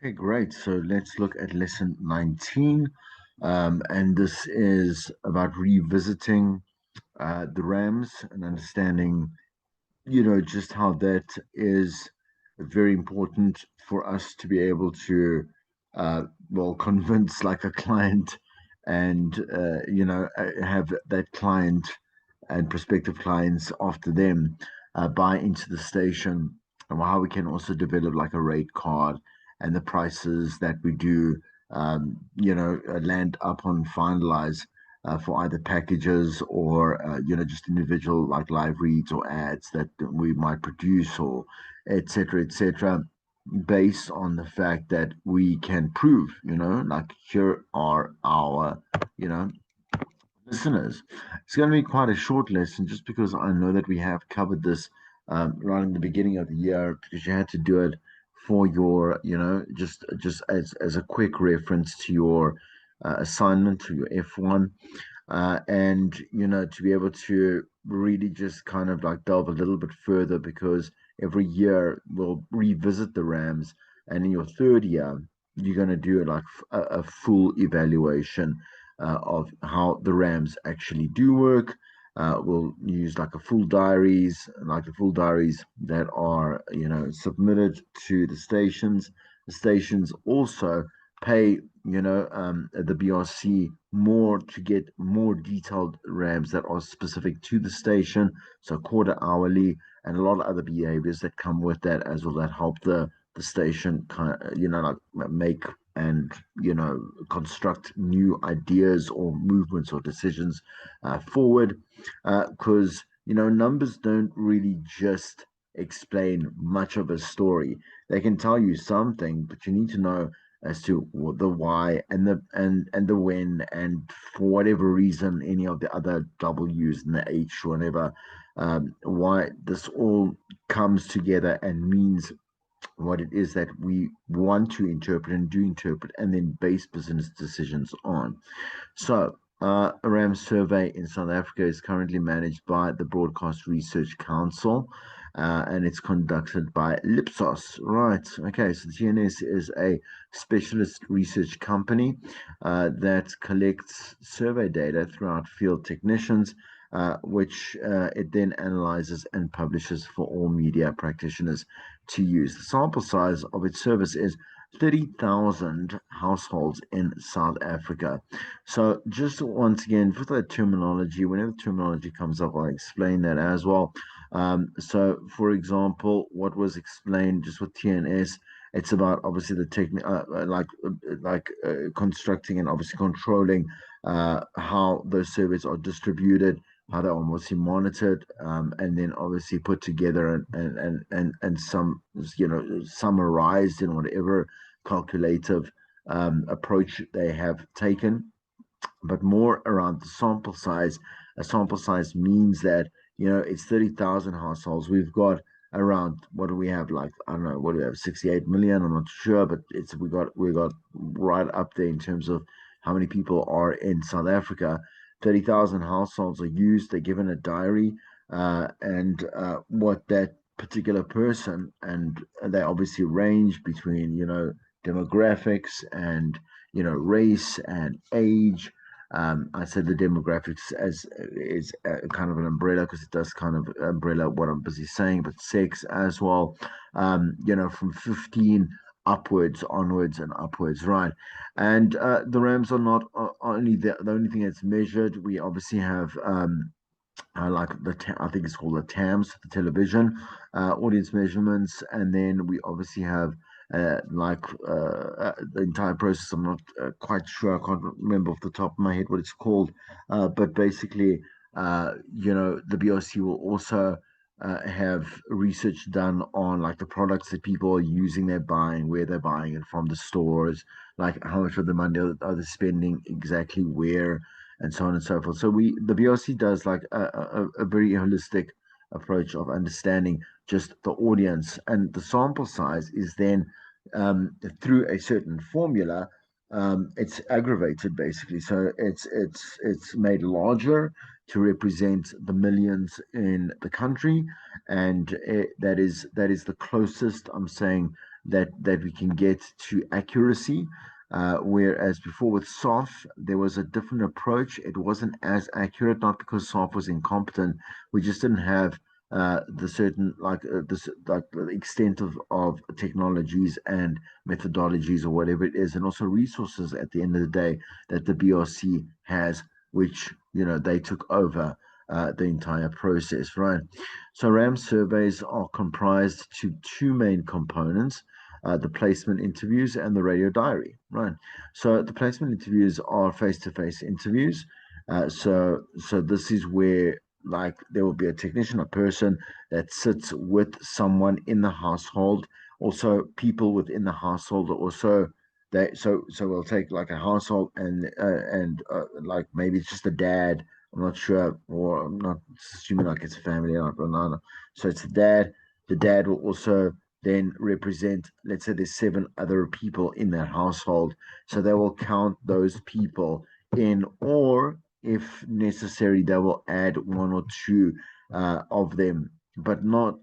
Okay, great. So let's look at lesson 19. And this is about revisiting the Rams and understanding, just how that is very important for us to be able to, convince like a client and, have that client and prospective clients after them buy into the station, and how we can also develop like a rate card and the prices that we do, land up on finalize for either packages or just individual like live reads or ads that we might produce or etc., based on the fact that we can prove, like here are our, you know listeners. It's going to be quite a short lesson just because I know that we have covered this right in the beginning of the year because you had to do it for your, just as a quick reference to your assignment, to your F1, and to be able to really just kind of like delve a little bit further because every year we'll revisit the Rams, and in your third year you're going to do like a full evaluation of how the Rams actually do work. We'll use like a full diaries, like the full diaries that are submitted to the stations. The stations also pay the BRC more to get more detailed RAMs that are specific to the station, so quarter hourly, and a lot of other behaviors that come with that as well that help the station kind of like make and construct new ideas or movements or decisions forward, because numbers don't really just explain much of a story. They can tell you something, but you need to know as to the why and the when, and for whatever reason any of the other W's and the H or whatever, why this all comes together and means what it is that we want to interpret and do interpret and then base business decisions on. So, a RAM survey in South Africa is currently managed by the Broadcast Research Council, and it's conducted by Lipsos. Right. Okay. So, GNS is a specialist research company that collects survey data throughout field technicians, which it then analyzes and publishes for all media practitioners to use. The sample size of its service is 30,000 households in South Africa. So, just once again, for the terminology, whenever terminology comes up, I'll explain that as well. So, for example, what was explained just with TNS, it's about obviously the technique, constructing and obviously controlling how those surveys are distributed, how they're obviously monitored, and then obviously put together and some summarized in whatever calculative approach they have taken, but more around the sample size. A sample size means that it's 30,000 households. We've got around, what do we have, like I don't know, what do we have, 68 million? I'm not sure, but it's we got right up there in terms of how many people are in South Africa. 30,000 households are used. They're given a diary, and what that particular person, and they obviously range between demographics and race and age. I said the demographics as is kind of an umbrella because it does kind of umbrella what I'm busy saying, but sex as well. From 15 upwards, onwards, and upwards, right? And the Rams are not only the only thing that's measured. We obviously have like I think it's called the TAMS, the television audience measurements, and then we obviously have the entire process. I'm not quite sure. I can't remember off the top of my head what it's called, but basically, the BRC will also have research done on like the products that people are using, they're buying, where they're buying it from, the stores, like how much of the money are they spending, exactly where, and so on and so forth. So the BRC does like a very holistic approach of understanding just the audience, and the sample size is then through a certain formula. It's aggravated basically, so it's made larger to represent the millions in the country, and that is the closest, I'm saying, that we can get to accuracy. Whereas before with SOF, there was a different approach. It wasn't as accurate, not because SOF was incompetent. We just didn't have the certain this like the extent of technologies and methodologies or whatever it is, and also resources at the end of the day that the BRC has, which they took over the entire process, right? So RAM surveys are comprised to two main components. The placement interviews and the radio diary, right? So the placement interviews are face-to-face interviews. So this is where like there will be a technician, a person that sits with someone in the household. Also, people within the household are also so we'll take like a household and like maybe it's just a dad. I'm not sure, or I'm not assuming like it's a family, like banana. So it's the dad. The dad will also then represent, let's say there's seven other people in that household. So they will count those people in, or if necessary, they will add one or two of them, but not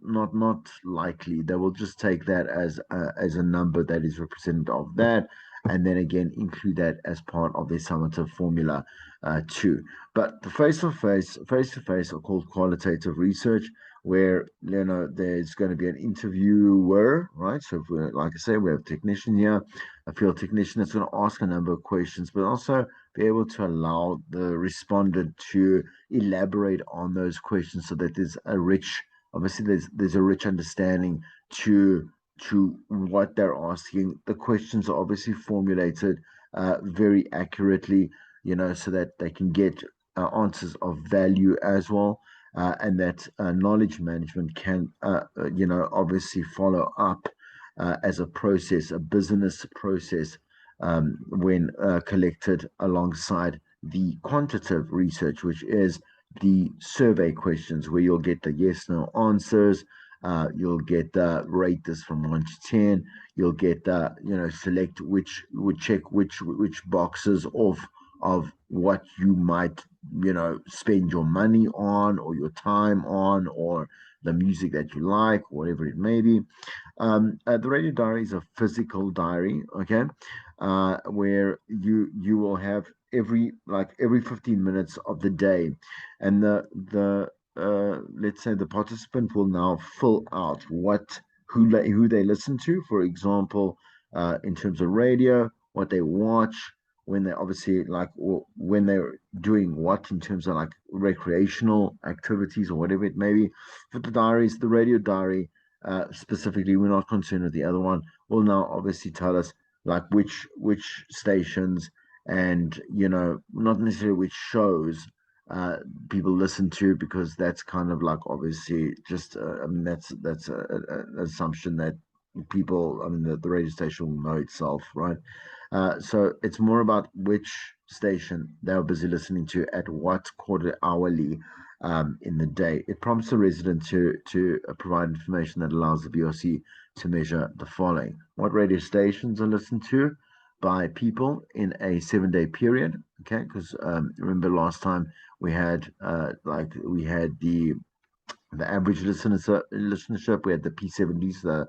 likely. They will just take that as a number that is representative of that, and then again include that as part of their summative formula too. But the face to face are called qualitative research, where there's going to be an interviewer, right? So if we're, like I say, we have a technician here, a field technician that's going to ask a number of questions, but also be able to allow the respondent to elaborate on those questions so that obviously there's a rich understanding to what they're asking. The questions are obviously formulated very accurately, so that they can get answers of value as well, and that knowledge management can, obviously follow up as a process, a business process, when collected alongside the quantitative research, which is the survey questions, where you'll get the yes no answers. You'll get rate this from 1 to 10. You'll get select which would check which boxes of what you might spend your money on, or your time on, or the music that you like, whatever it may be. The radio diary is a physical diary, okay, where you will have every 15 minutes of the day, and the let's say the participant will now fill out who they listen to, for example, in terms of radio, what they watch, when they obviously when they're doing what in terms of like recreational activities or whatever it may be. For the radio diary specifically, we're not concerned with the other one. Will now obviously tell us like which stations, and not necessarily which shows uh people listen to, because that's kind of like obviously just I mean that's an assumption that people, I mean, the radio station will know itself, right? So it's more about which station they're busy listening to at what quarter hourly in the day. It prompts the resident to provide information that allows the BRC to measure the following: what radio stations are listened to by people in a 7 day period. Okay, because remember last time we had we had the average listenership. We had the P70s, the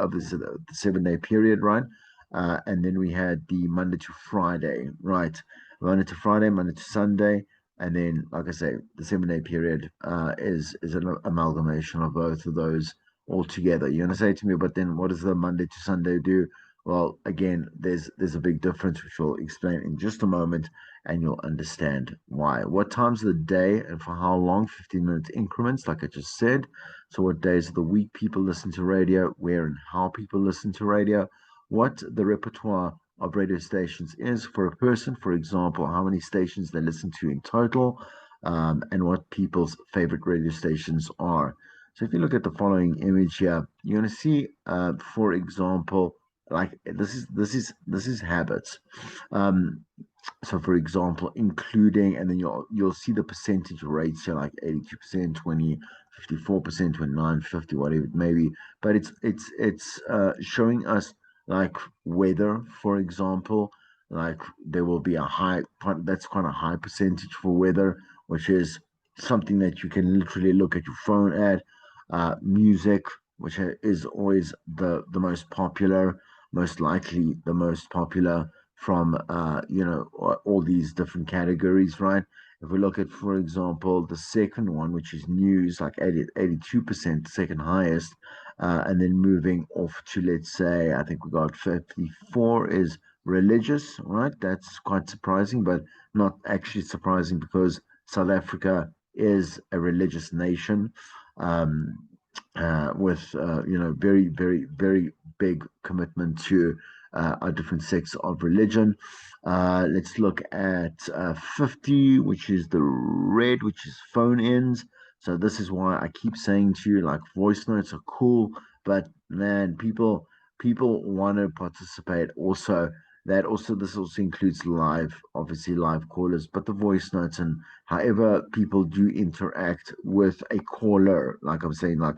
obviously the 7 day period, right? And then we had the Monday to Friday, right? Monday to Friday, Monday to Sunday, and then like I say, the 7 day period is an amalgamation of both of those all together. You're gonna say to me, but then what does the Monday to Sunday do? Well, again, there's a big difference, which we'll explain in just a moment, and you'll understand why. What times of the day and for how long? 15-minute increments, like I just said. So, what days of the week people listen to radio, where and how people listen to radio, what the repertoire of radio stations is for a person, for example, how many stations they listen to in total, and what people's favorite radio stations are. So, if you look at the following image here, you're going to see, for example, like this is habits. Um, so for example, including, and then you'll see the percentage rates here, like 82%, 20, 54%, 29, 50, whatever it may be. But it's showing us like weather, for example. Like there will be that's quite a high percentage for weather, which is something that you can literally look at your phone at. Music, which is always the most popular, most likely the most popular from all these different categories, right? If we look at, for example, the second one, which is news, like 82%, second highest, and then moving off to, let's say, I think we got 54 is religious, right? That's quite surprising, but not actually surprising because South Africa is a religious nation. Um, with very very big commitment to our different sects of religion. Let's look at 50, which is the red, which is phone ins. So this is why I keep saying to you, like, voice notes are cool, but man, people want to participate also. That also This also includes live, obviously live callers, but the voice notes and however people do interact with a caller, like I'm saying, no,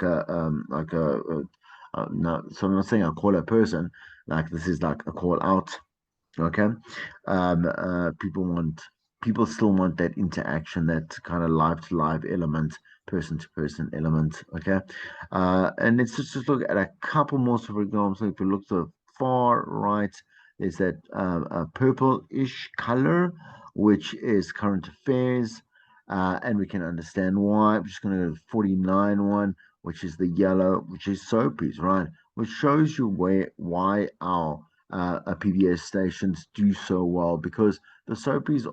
so I'm not saying a caller person, like this is like a call out. Okay. People people still want that interaction, that kind of live to live element, person to person element. Okay. And let's just look at a couple more. So, for example, if you look to the far right, there's that purple-ish color, which is current affairs. And we can understand why. I'm just going to go to the 49 one, which is the yellow, which is soapies, right? Which shows you why our PBS stations do so well, because the soapies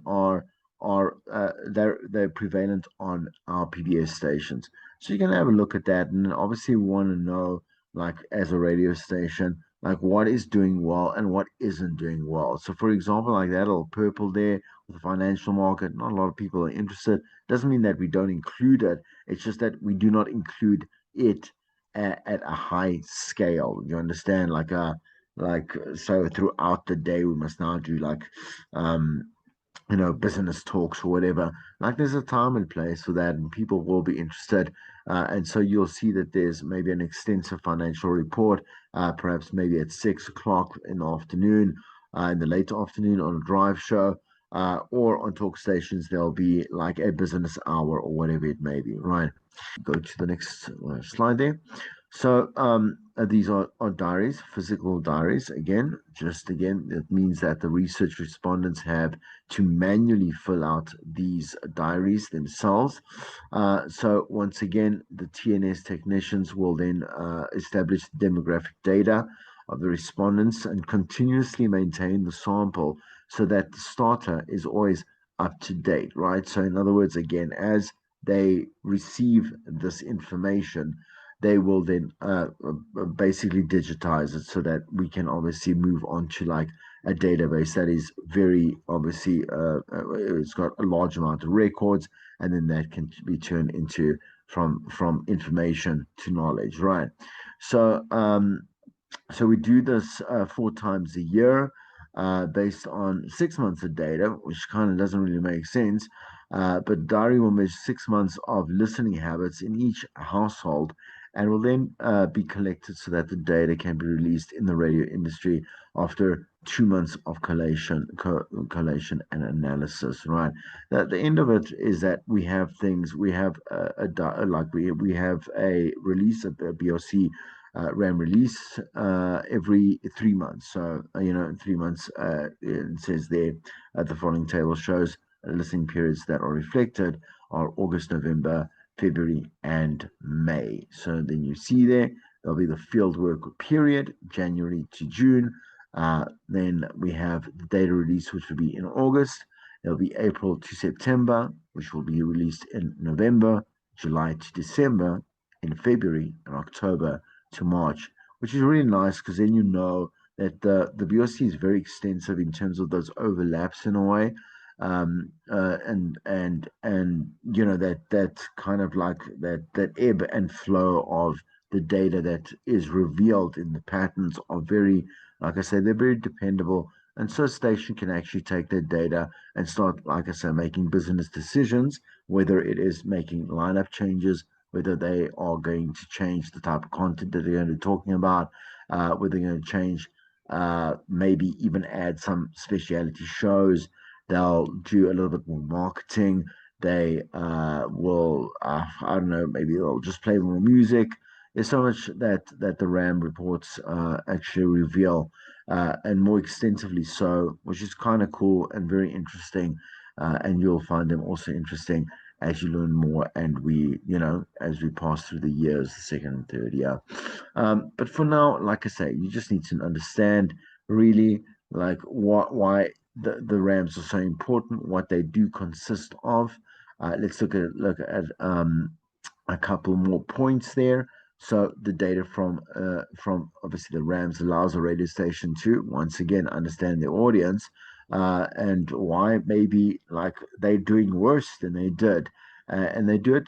they're prevalent on our PBS stations. So you can have a look at that, and obviously we want to know, like as a radio station, like what is doing well and what isn't doing well. So for example, like that little purple there with the financial market, not a lot of people are interested. Doesn't mean that we don't include it. It's just that we do not include it at a high scale. You understand? So throughout the day we must now do like um business talks or whatever. Like there's a time and place for that, and people will be interested. And so you'll see that there's maybe an extensive financial report, perhaps maybe at 6 o'clock in the afternoon, in the late afternoon on a drive show. Or on talk stations, there'll be like a business hour or whatever it may be, right? Go to the next slide there. So these are diaries, physical diaries. Again, it means that the research respondents have to manually fill out these diaries themselves. So once again, the TNS technicians will then establish demographic data of the respondents and continuously maintain the sample so that the starter is always up to date, right? So in other words, again, as they receive this information, they will then basically digitize it so that we can obviously move on to like a database that is very obviously it's got a large amount of records, and then that can be turned into from information to knowledge, right? So so we do this 4 times a year, based on 6 months of data, which kind of doesn't really make sense. But diary will measure 6 months of listening habits in each household and will then be collected so that the data can be released in the radio industry after 2 months of collation and analysis. Right. The end of it is that we have things. We have we have a release of a BOC RAM release every 3 months. So, in 3 months, it says there the following table shows listening periods that are reflected are August, November, February, and May. So then you see there'll be the field work period, January to June. Then we have the data release, which will be in August. There'll be April to September, which will be released in November, July to December, in February, and October to March, which is really nice because then you know that the BOC is very extensive in terms of those overlaps in a way. And that kind of like that ebb and flow of the data that is revealed in the patterns are very, like I said, they're very dependable. And so a station can actually take that data and start, like I said, making business decisions, whether it is making lineup changes, whether they are going to change the type of content that they're going to be talking about, whether they're going to change, maybe even add some specialty shows. They'll do a little bit more marketing. They will, I don't know, maybe they'll just play more music. there's so much that the RAM reports actually reveal, and more extensively so, which is kind of cool and very interesting. And you'll find them also interesting as you learn more, and as we pass through the years, the second and third year. But for now, like I say, you just need to understand really like why the RAMs are so important, what they do consist of. Let's look at a couple more points there. So the data from obviously the RAMs allows a radio station to once again understand the audience, and why maybe like they're doing worse than they did. And they do it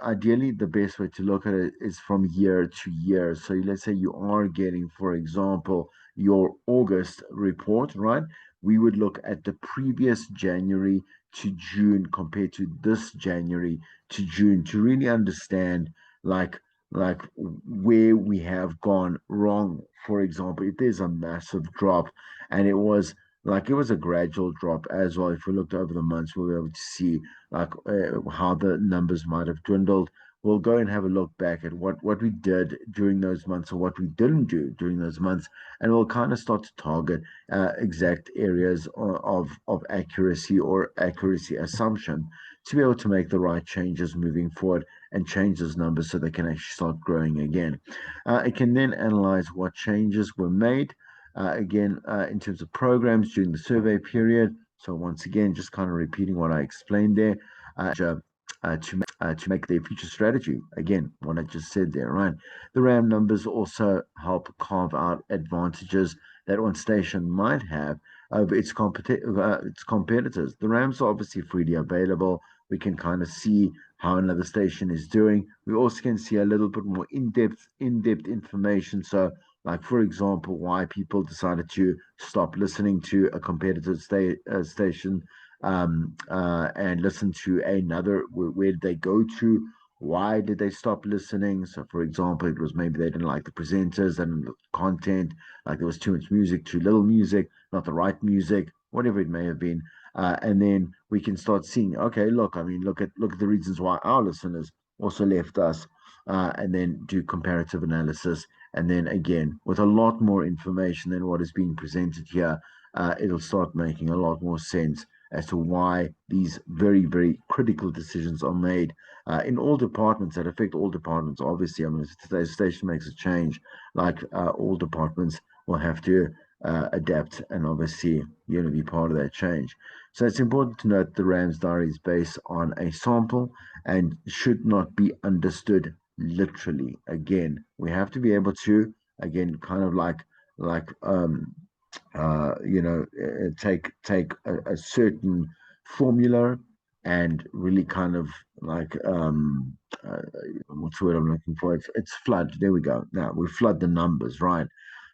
ideally. The best way to look at it is from year to year. So let's say you are getting, for example, your August report, right? We would look at the previous January to June compared to this January to June to really understand like where we have gone wrong. For example, if there's a massive drop, and it was a gradual drop as well. If we looked over the months, we'll be able to see how the numbers might have dwindled. We'll go and have a look back at what we did during those months or what we didn't do during those months, and we'll kind of start to target exact areas of accuracy or accuracy assumption to be able to make the right changes moving forward and change those numbers so they can actually start growing again. It can then analyze what changes were made, in terms of programs during the survey period. So once again, just kind of repeating what I explained there, to make their future strategy. Again, what I just said there, right? The RAM numbers also help carve out advantages that one station might have over its competitors. The RAMs are obviously freely available. We can kind of see how another station is doing. We also can see a little bit more in-depth information. So, like for example, why people decided to stop listening to a competitor station, and listen to another. Where did they go to? Why did they stop listening? So, for example, it was maybe they didn't like the presenters and the content, like there was too much music, too little music, not the right music, whatever it may have been. And then we can start seeing, okay, look, I mean, look at the reasons why our listeners also left us, and then do comparative analysis. And then again, with a lot more information than what is being presented here, it'll start making a lot more sense as to why these very, very critical decisions are made in all departments that affect all departments. Obviously, I mean, if today's station makes a change, all departments will have to adapt and obviously, be part of that change. So it's important to note the Rams diary is based on a sample and should not be understood literally. Again, we have to be able to, again, kind of like take a certain formula and really kind of like uh, what's the word I'm looking for? It's flood. There we go. Now we flood the numbers, right?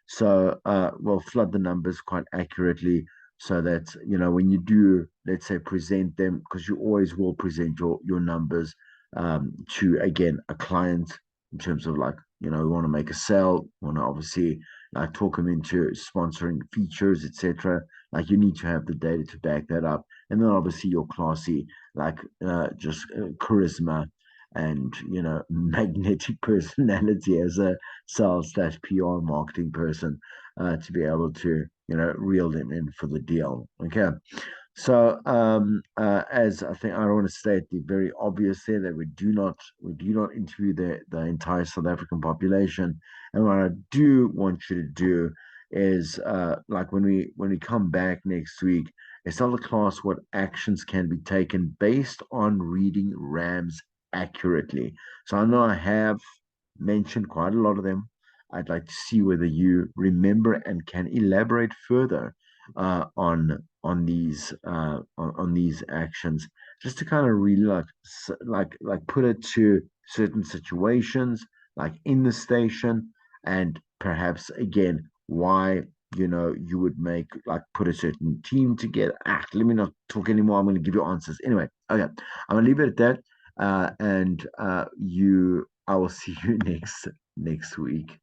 So we'll flood the numbers quite accurately so that when you do, let's say, present them, because you always will present your numbers to again a client in terms of like we want to make a sale, we want to obviously talk them into sponsoring features, etc. Like you need to have the data to back that up, and then obviously your classy, just charisma and magnetic personality as a sales/PR marketing person to be able to reel them in for the deal. Okay. So, as I think I want to state the very obvious there that we do not interview the entire South African population, and what I do want you to do is like when we come back next week, is tell the class what actions can be taken based on reading RAMs accurately. So I know I have mentioned quite a lot of them. I'd like to see whether you remember and can elaborate further on these actions, just to kind of really like put it to certain situations, like in the station, and perhaps again why you would make like put a certain team together. Let me not talk anymore. I'm going to give you answers anyway. Okay, I'm going to leave it at that, and I will see you next week.